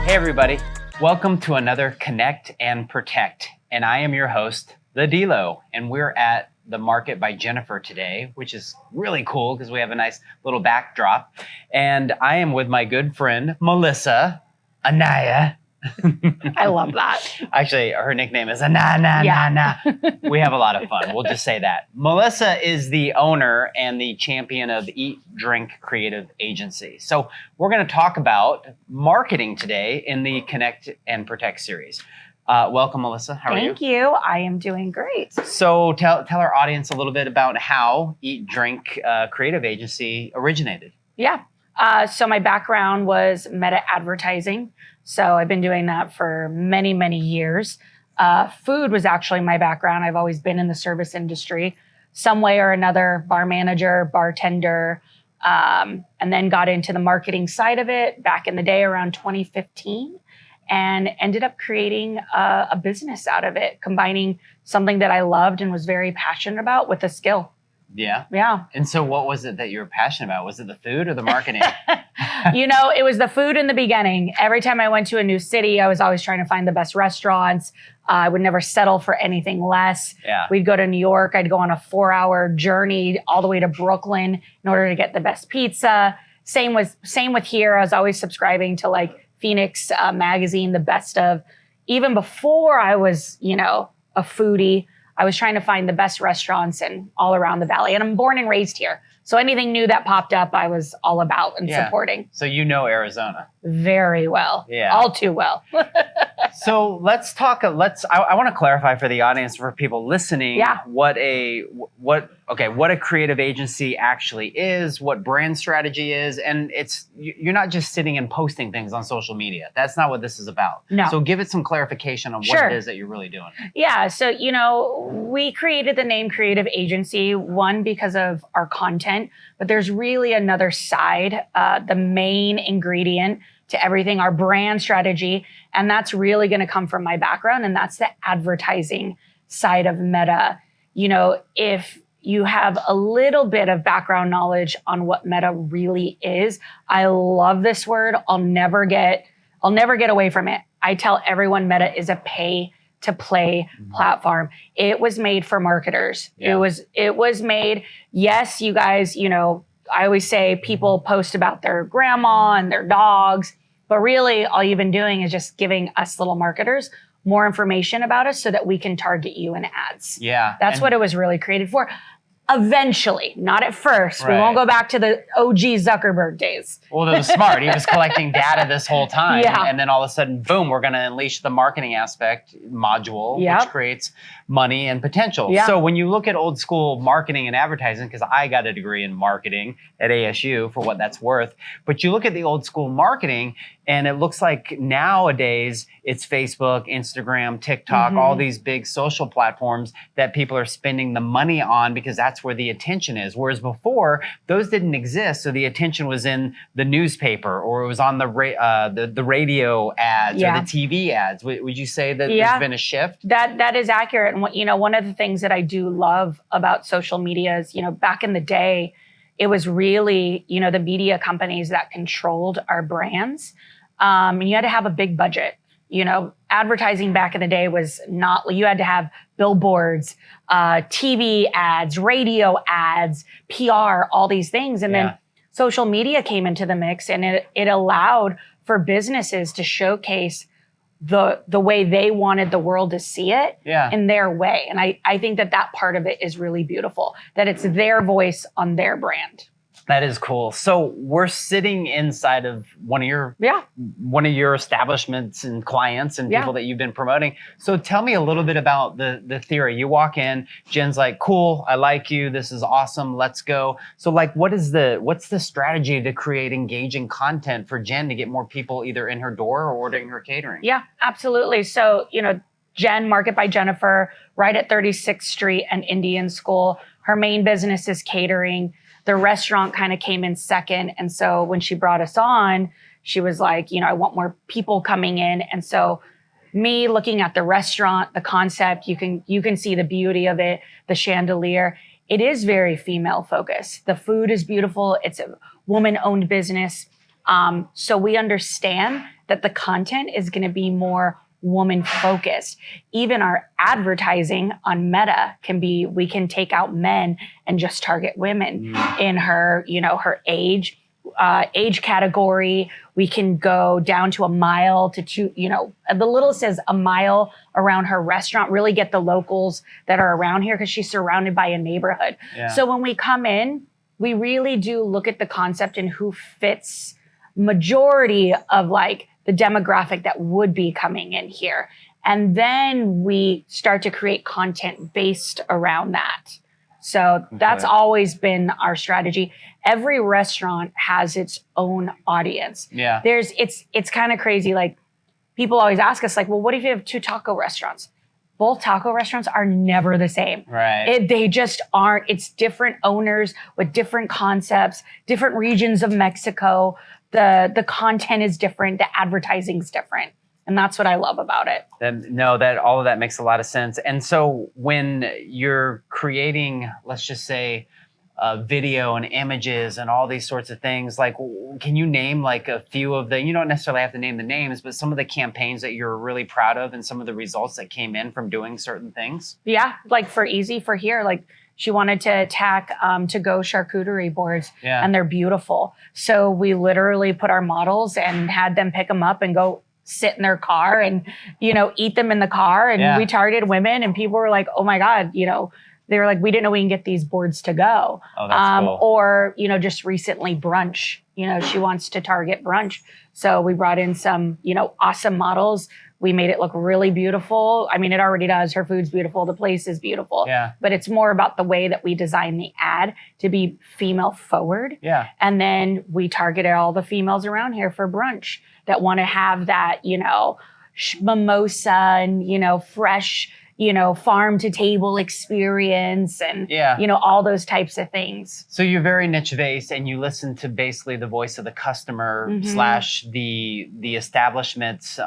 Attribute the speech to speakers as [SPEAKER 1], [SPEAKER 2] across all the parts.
[SPEAKER 1] Hey everybody, welcome to another Connect and Protect. And I am your host, the Delo, and we're at the Market by Jennifer today, which is really cool because we have a nice little backdrop. And I am with my good friend, Melissa, Anaya.
[SPEAKER 2] I love that.
[SPEAKER 1] Actually, her nickname is Anaya. We have a lot of fun. We'll just say that. Melissa is the owner and the champion of Eat, Drink Creative Agency. So we're going to talk about marketing today in the Connect and Protect series. Welcome, Melissa. How are you?
[SPEAKER 2] Thank you. I am doing great.
[SPEAKER 1] So tell our audience a little bit about how Eat, Drink Creative Agency originated.
[SPEAKER 2] Yeah. So my background was meta advertising. So I've been doing that for many, many years. Food was actually my background. I've always been in the service industry, some way or another, bar manager, bartender, and then got into the marketing side of it back in the day around 2015 and ended up creating a business out of it, combining something that I loved and was very passionate about with a skill.
[SPEAKER 1] Yeah.
[SPEAKER 2] Yeah.
[SPEAKER 1] And so what was it that you were passionate about? Was it the food or the marketing?
[SPEAKER 2] It was the food in the beginning. Every time I went to a new city, I was always trying to find the best restaurants. I would never settle for anything less.
[SPEAKER 1] Yeah.
[SPEAKER 2] We'd go to New York. I'd go on a 4-hour journey all the way to Brooklyn in order to get the best pizza. Same with here. I was always subscribing to like Phoenix magazine, the best of. Even before I was, a foodie, I was trying to find the best restaurants and all around the valley. And I'm born and raised here. So anything new that popped up, I was all about and supporting.
[SPEAKER 1] So you know Arizona.
[SPEAKER 2] Very well.
[SPEAKER 1] Yeah.
[SPEAKER 2] All too well.
[SPEAKER 1] So let's talk, I want to clarify for the audience, for people listening, what a creative agency actually is, what brand strategy is. And you're not just sitting and posting things on social media. That's not what this is about.
[SPEAKER 2] No.
[SPEAKER 1] So give it some clarification on what it is that you're really doing.
[SPEAKER 2] Yeah. So, we created the name Creative Agency, one, because of our content, but there's really another side, the main ingredient to everything, our brand strategy. And that's really going to come from my background. And that's the advertising side of Meta. If you have a little bit of background knowledge on what Meta really is, I love this word. I'll never get away from it. I tell everyone Meta is a pay to play platform. It was made for marketers.
[SPEAKER 1] Yeah.
[SPEAKER 2] It was made, yes, you guys, I always say people post about their grandma and their dogs, but really all you've been doing is just giving us little marketers more information about us so that we can target you in ads.
[SPEAKER 1] Yeah.
[SPEAKER 2] That's what it was really created for. Eventually, not at first.
[SPEAKER 1] Right.
[SPEAKER 2] We won't go back to the OG Zuckerberg days.
[SPEAKER 1] Well, it was smart. He was collecting data this whole time.
[SPEAKER 2] Yeah.
[SPEAKER 1] And then all of a sudden, boom, we're going to unleash the marketing aspect module, which creates money and potential.
[SPEAKER 2] Yeah.
[SPEAKER 1] So when you look at old school marketing and advertising, because I got a degree in marketing at ASU for what that's worth, but you look at the old school marketing and it looks like nowadays it's Facebook, Instagram, TikTok, all these big social platforms that people are spending the money on because that's where the attention is. Whereas before, those didn't exist. So the attention was in the newspaper or it was on the radio ads or the TV ads. Would you say that there's been a shift?
[SPEAKER 2] That is accurate. And one of the things that I do love about social media is, back in the day, it was really, the media companies that controlled our brands. And you had to have a big budget. Advertising back in the day was not, you had to have billboards, TV ads, radio ads, PR, all these things. And then social media came into the mix and it allowed for businesses to showcase the way they wanted the world to see it in their way. And I think that part of it is really beautiful, that it's their voice on their brand.
[SPEAKER 1] That is cool. So we're sitting inside of one of your establishments and clients and people that you've been promoting. So tell me a little bit about the theory. You walk in, Jen's like, cool, I like you. This is awesome. Let's go. So what's the strategy to create engaging content for Jen to get more people either in her door or ordering her catering?
[SPEAKER 2] Yeah, absolutely. So, Jen, Market by Jennifer, right at 36th Street and Indian School. Her main business is catering. The restaurant kind of came in second. And so when she brought us on, she was like, I want more people coming in. And so me looking at the restaurant, the concept, you can see the beauty of it, the chandelier. It is very female focused. The food is beautiful. It's a woman owned business. So we understand that the content is going to be more woman focused. Even our advertising on Meta we can take out men and just target women in her, her age category. We can go down to a mile to two, the littlest is a mile around her restaurant, really get the locals that are around here because she's surrounded by a neighborhood.
[SPEAKER 1] Yeah.
[SPEAKER 2] So when we come in, we really do look at the concept and who fits majority of like the demographic that would be coming in here. And then we start to create content based around that. So that's always been our strategy. Every restaurant has its own audience.
[SPEAKER 1] Yeah.
[SPEAKER 2] It's kind of crazy. Like people always ask us like, well, what if you have 2 taco restaurants? Both taco restaurants are never the same.
[SPEAKER 1] Right.
[SPEAKER 2] They just aren't. It's different owners with different concepts, different regions of Mexico. The content is different. The advertising's different. And that's what I love about it.
[SPEAKER 1] That all of that makes a lot of sense. And so when you're creating, let's just say, video and images and all these sorts of things, like, can you name like a few of you don't necessarily have to name the names, but some of the campaigns that you're really proud of and some of the results that came in from doing certain things?
[SPEAKER 2] Yeah, like for here, like she wanted to attack to-go charcuterie boards, and they're beautiful. So we literally put our models and had them pick them up and go sit in their car and, eat them in the car. And we targeted women and people were like, oh my God, they were like, we didn't know we can get these boards to go.
[SPEAKER 1] Oh, that's cool.
[SPEAKER 2] Or, just recently brunch, she wants to target brunch. So we brought in some, awesome models. We made it look really beautiful. I mean, it already does. Her food's beautiful. The place is beautiful.
[SPEAKER 1] Yeah.
[SPEAKER 2] But it's more about the way that we design the ad to be female forward.
[SPEAKER 1] Yeah.
[SPEAKER 2] And then we targeted all the females around here for brunch that want to have that, mimosa and, fresh, farm to table experience and, all those types of things.
[SPEAKER 1] So you're very niche based and you listen to basically the voice of the customer slash the establishments,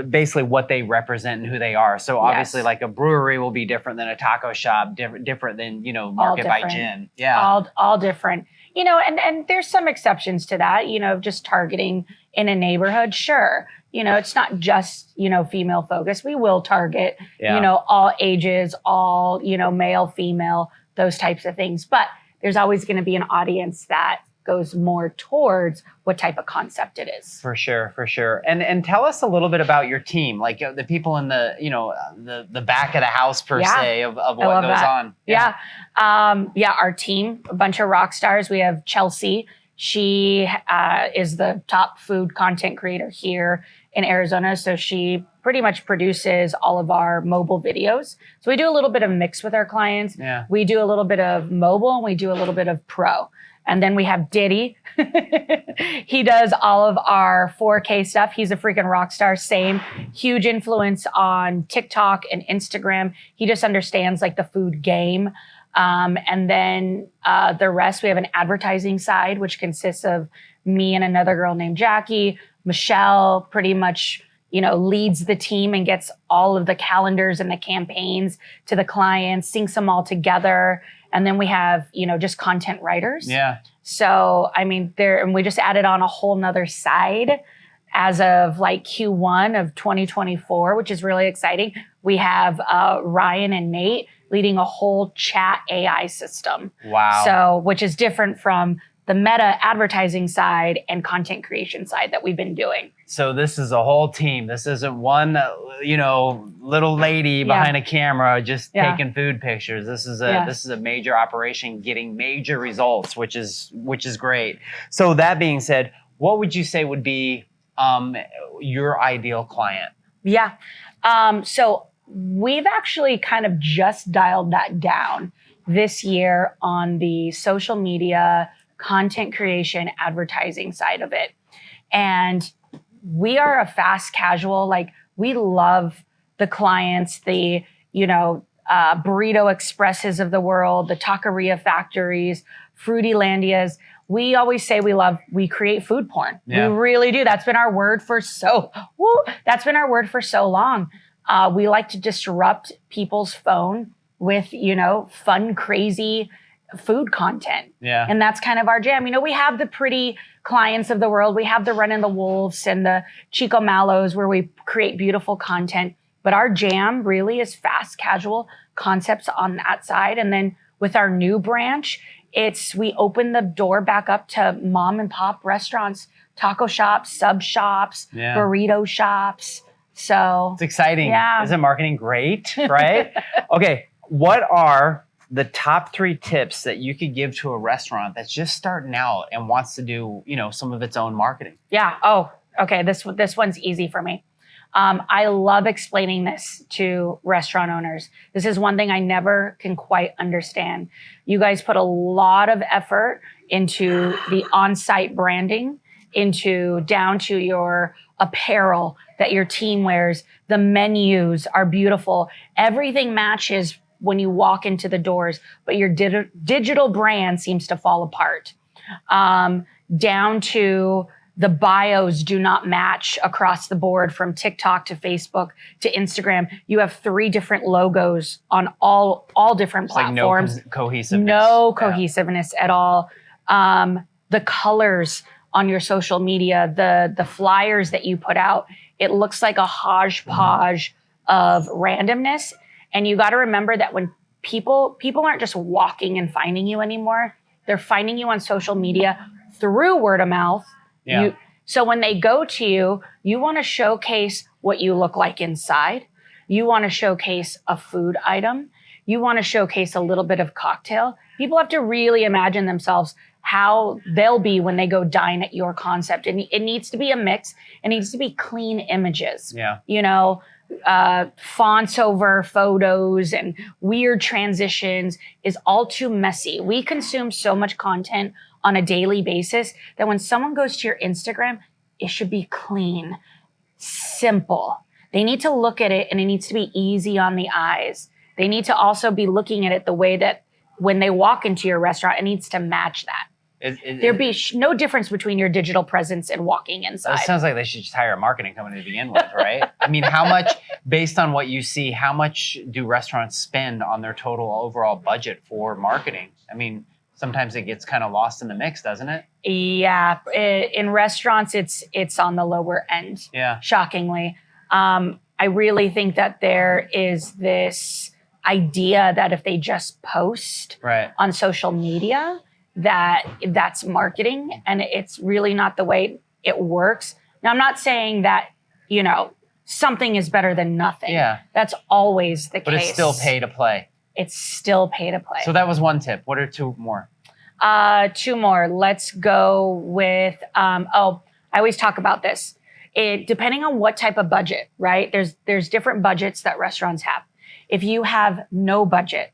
[SPEAKER 1] basically what they represent and who they are. So obviously like a brewery will be different than a taco shop, different than, Market by Gin. Yeah.
[SPEAKER 2] All different, and there's some exceptions to that, just targeting in a neighborhood. Sure. It's not just, female focused. We will target, all ages, all, male, female, those types of things. But there's always going to be an audience that goes more towards what type of concept it is.
[SPEAKER 1] For sure, for sure. And tell us a little bit about your team, like the people in the, the back of the house per se of what goes on.
[SPEAKER 2] Yeah. Our team, a bunch of rock stars. We have Chelsea. She is the top food content creator here in Arizona. So she pretty much produces all of our mobile videos. So we do a little bit of mix with our clients.
[SPEAKER 1] Yeah.
[SPEAKER 2] We do a little bit of mobile and we do a little bit of pro. And then we have Diddy. He does all of our 4K stuff. He's a freaking rock star. Same huge influence on TikTok and Instagram. He just understands like the food game. And then the rest, we have an advertising side, which consists of me and another girl named Jackie. Michelle pretty much, leads the team and gets all of the calendars and the campaigns to the clients, syncs them all together. And then we have, just content writers.
[SPEAKER 1] Yeah.
[SPEAKER 2] So, I mean, and we just added on a whole nother side as of like Q1 of 2024, which is really exciting. We have Ryan and Nate leading a whole chat AI system.
[SPEAKER 1] Wow.
[SPEAKER 2] So, which is different from the Meta advertising side and content creation side that we've been doing.
[SPEAKER 1] So this is a whole team. This isn't one, little lady behind a camera just taking food pictures. This is a major operation getting major results, which is great. So that being said, what would you say would be your ideal client?
[SPEAKER 2] Yeah. So we've actually kind of just dialed that down this year on the social media, content creation, advertising side of it. And we are a fast casual, like we love the clients, the, Burrito Expresses of the world, the Taqueria Factories, Fruity Landias. We always say we create food porn. Yeah. We really do. That's been our word for so long. We like to disrupt people's phone with, fun, crazy food content.
[SPEAKER 1] Yeah.
[SPEAKER 2] And that's kind of our jam. You know, we have the pretty clients of the world. We have the Run and the Wolves and the Chico Malos where we create beautiful content. But our jam really is fast casual concepts on that side. And then with our new branch, we open the door back up to mom and pop restaurants, taco shops, sub shops, burrito shops. So
[SPEAKER 1] it's exciting.
[SPEAKER 2] Yeah.
[SPEAKER 1] Isn't marketing great? Right? Okay. What are the top 3 tips that you could give to a restaurant that's just starting out and wants to do, you know, some of its own marketing?
[SPEAKER 2] Yeah. Oh, okay. This one's easy for me. I love explaining this to restaurant owners. This is one thing I never can quite understand. You guys put a lot of effort into the on-site branding, down to your apparel that your team wears. The menus are beautiful. Everything matches when you walk into the doors, but your digital brand seems to fall apart. Down to the bios do not match across the board from TikTok to Facebook to Instagram. You have 3 different logos on all different platforms.
[SPEAKER 1] Like no cohesiveness.
[SPEAKER 2] No cohesiveness at all. The colors on your social media, the flyers that you put out, it looks like a hodgepodge of randomness. And you got to remember that when people aren't just walking and finding you anymore, they're finding you on social media through word of mouth.
[SPEAKER 1] Yeah.
[SPEAKER 2] So when they go to you, you want to showcase what you look like inside. You want to showcase a food item. You want to showcase a little bit of cocktail. People have to really imagine themselves how they'll be when they go dine at your concept. And it needs to be a mix. It needs to be clean images.
[SPEAKER 1] Yeah.
[SPEAKER 2] You know, fonts over photos and weird transitions is all too messy. We consume so much content on a daily basis that when someone goes to your Instagram, it should be clean, simple. They need to look at it and it needs to be easy on the eyes. They need to also be looking at it the way that when they walk into your restaurant, it needs to match that. There'd be no difference between your digital presence and walking inside.
[SPEAKER 1] It sounds like they should just hire a marketing company to begin with, right? I mean, how much, based on what you see, how much do restaurants spend on their total overall budget for marketing? I mean, sometimes it gets kind of lost in the mix, doesn't it?
[SPEAKER 2] Yeah, in restaurants, it's on the lower end.
[SPEAKER 1] Yeah. Shockingly.
[SPEAKER 2] I really think that there is this idea that if they just post on social media, that's marketing, and it's really not the way it works. Now, I'm not saying that, you know, something is better than nothing. Yeah. That's always the case.
[SPEAKER 1] But it's still pay to play.
[SPEAKER 2] It's still pay to play.
[SPEAKER 1] So that was one tip. What are 2 more?
[SPEAKER 2] 2 more. Let's go with, I always talk about this. Depending on what type of budget, right? There's different budgets that restaurants have. If you have no budget,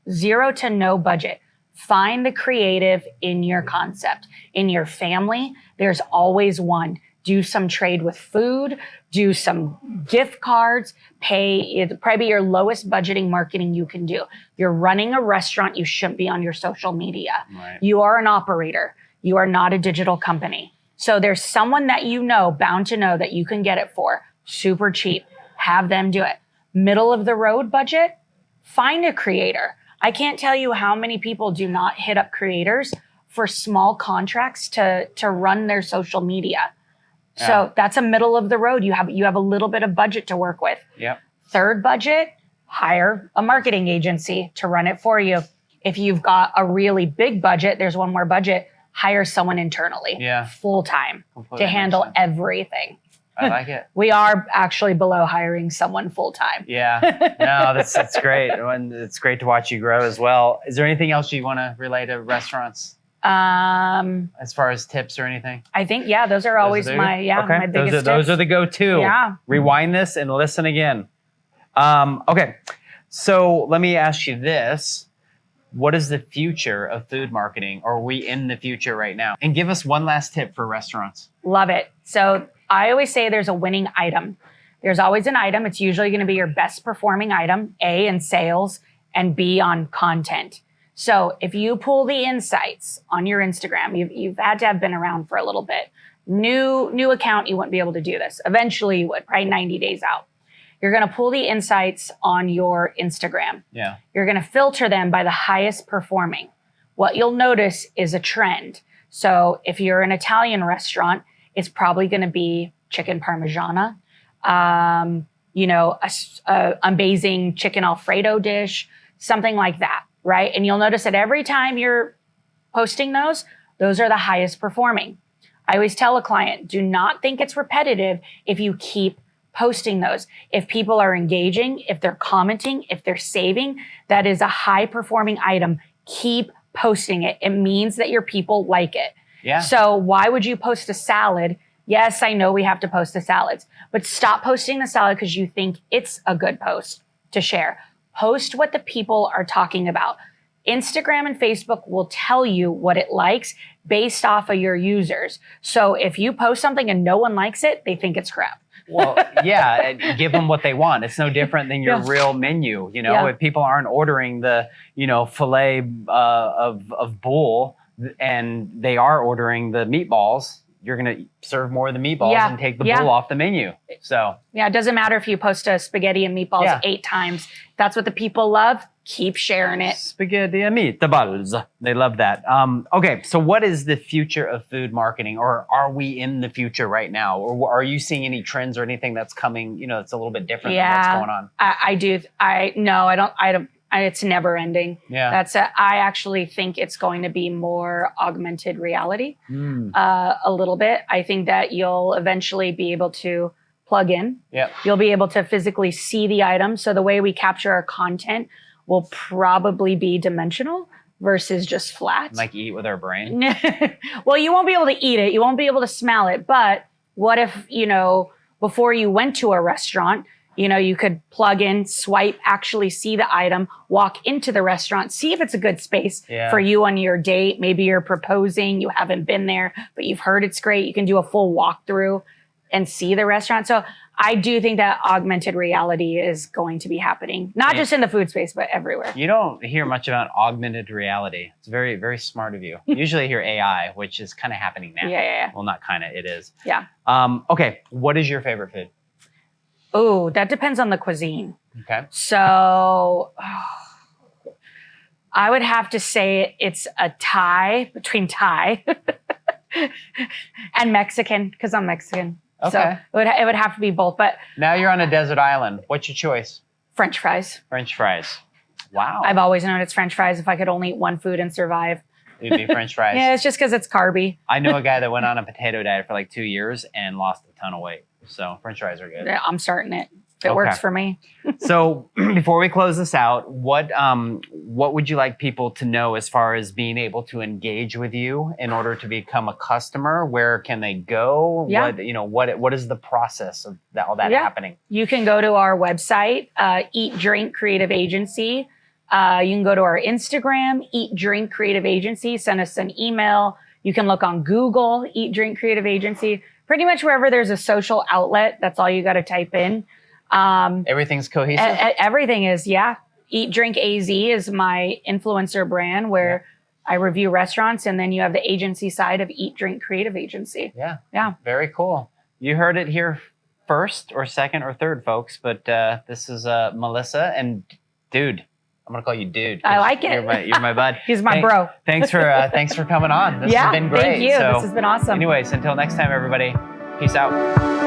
[SPEAKER 2] 0 to no budget, find the creative in your concept. In your family, there's always one. Do some trade with food, do some gift cards, it'll probably be your lowest budgeting marketing you can do. You're running a restaurant, you shouldn't be on your social media. Right. You are an operator. You are not a digital company. So there's someone that you know, bound to know, that you can get it for super cheap. Have them do it. Middle of the road budget, find a creator. I can't tell you how many people do not hit up creators for small contracts to run their social media. Yeah. So that's a middle of the road. You have a little bit of budget to work with.
[SPEAKER 1] Yep.
[SPEAKER 2] Third budget, hire a marketing agency to run it for you. If you've got a really big budget, there's one more budget, hire someone internally, full time to handle everything.
[SPEAKER 1] I like it.
[SPEAKER 2] We are actually below hiring someone full time.
[SPEAKER 1] Yeah, no, that's great. And it's great to watch you grow as well. Is there anything else you want to relay to restaurants? As far as tips or anything?
[SPEAKER 2] I think, those are always my biggest tips.
[SPEAKER 1] Those are the go-to.
[SPEAKER 2] Yeah.
[SPEAKER 1] Rewind this and listen again. Okay, so let me ask you this. What is the future of food marketing? Are we in the future right now? And give us one last tip for restaurants.
[SPEAKER 2] Love it. So I always say there's a winning item. There's always an item. It's usually going to be your best performing item, A, in sales, and B, on content. So if you pull the insights on your Instagram, you've had to have been around for a little bit. New account, you wouldn't be able to do this. Eventually you would, probably 90 days out. You're going to pull the insights on your Instagram.
[SPEAKER 1] Yeah.
[SPEAKER 2] You're going to filter them by the highest performing. what you'll notice is a trend. So if you're an Italian restaurant, it's probably going to be chicken parmigiana, a amazing chicken Alfredo dish, something like that, right? And you'll notice that every time you're posting those are the highest performing. I always tell a client, do not think it's repetitive if you keep posting those. If people are engaging, if they're commenting, if they're saving, that is a high performing item. Keep posting it. It means that your people like it.
[SPEAKER 1] Yeah.
[SPEAKER 2] So why would you post a salad? Yes, I know we have to post the salads, but stop posting the salad because you think it's a good post to share. Post what the people are talking about. Instagram and Facebook will tell you what it likes based off of your users. So if you post something and no one likes it, they think it's crap.
[SPEAKER 1] Well, yeah, give them what they want. It's no different than your real menu. If people aren't ordering the, filet of bull and they are ordering the meatballs, you're going to serve more of the meatballs and take the bull off the menu. So
[SPEAKER 2] yeah, it doesn't matter if you post a spaghetti and meatballs 8 times. If that's what the people love, keep sharing it.
[SPEAKER 1] Spaghetti and meatballs. They love that. Okay, so what is the future of food marketing, or are we in the future right now? Or are you seeing any trends or anything that's coming, that's a little bit different than what's going on?
[SPEAKER 2] I do. I don't. It's never ending.
[SPEAKER 1] Yeah.
[SPEAKER 2] I actually think it's going to be more augmented reality, a little bit. I think that you'll eventually be able to plug in.
[SPEAKER 1] Yep.
[SPEAKER 2] You'll be able to physically see the item. So the way we capture our content will probably be dimensional versus just flat.
[SPEAKER 1] Like eat with our brain?
[SPEAKER 2] Well, you won't be able to eat it. You won't be able to smell it. But what if, before you went to a restaurant, you could plug in, swipe, actually see the item, walk into the restaurant, see if it's a good space for you on your date. Maybe you're proposing, you haven't been there, but you've heard it's great. You can do a full walkthrough and see the restaurant. So I do think that augmented reality is going to be happening, not just in the food space, but everywhere.
[SPEAKER 1] You don't hear much about augmented reality. It's very, very smart of you. Usually I hear AI, which is kind of happening now.
[SPEAKER 2] Yeah.
[SPEAKER 1] Well, not kind of, it is.
[SPEAKER 2] Yeah.
[SPEAKER 1] Okay, what is your favorite food?
[SPEAKER 2] Oh, that depends on the cuisine.
[SPEAKER 1] Okay.
[SPEAKER 2] So I would have to say it's a tie between Thai and Mexican, because I'm Mexican.
[SPEAKER 1] Okay.
[SPEAKER 2] So it would have to be both. But
[SPEAKER 1] now you're on a desert island. What's your choice?
[SPEAKER 2] French fries.
[SPEAKER 1] French fries. Wow.
[SPEAKER 2] I've always known it's French fries. If I could only eat one food and survive,
[SPEAKER 1] it'd be French fries.
[SPEAKER 2] Yeah, it's just because it's carby.
[SPEAKER 1] I know a guy that went on a potato diet for like 2 years and lost a ton of weight. So French fries are good.
[SPEAKER 2] Yeah, I'm starting it. If it works for me.
[SPEAKER 1] So before we close this out, what would you like people to know as far as being able to engage with you in order to become a customer? Where can they go?
[SPEAKER 2] Yeah.
[SPEAKER 1] What is the process of all that happening?
[SPEAKER 2] You can go to our website, Eat Drink Creative Agency. You can go to our Instagram, Eat Drink Creative Agency. Send us an email. You can look on Google, Eat Drink Creative Agency. Pretty much wherever there's a social outlet, that's all you got to type in.
[SPEAKER 1] Everything's cohesive?
[SPEAKER 2] Everything is, Eat Drink AZ is my influencer brand where I review restaurants, and then you have the agency side of Eat Drink Creative Agency.
[SPEAKER 1] Yeah. Very cool. You heard it here first or second or third, folks, but this is Melissa, and dude, I'm gonna call you dude.
[SPEAKER 2] I like it.
[SPEAKER 1] You're my bud.
[SPEAKER 2] He's my bro.
[SPEAKER 1] Thanks for coming on. This has been great.
[SPEAKER 2] Thank you. This has been awesome.
[SPEAKER 1] Anyways, until next time, everybody. Peace out.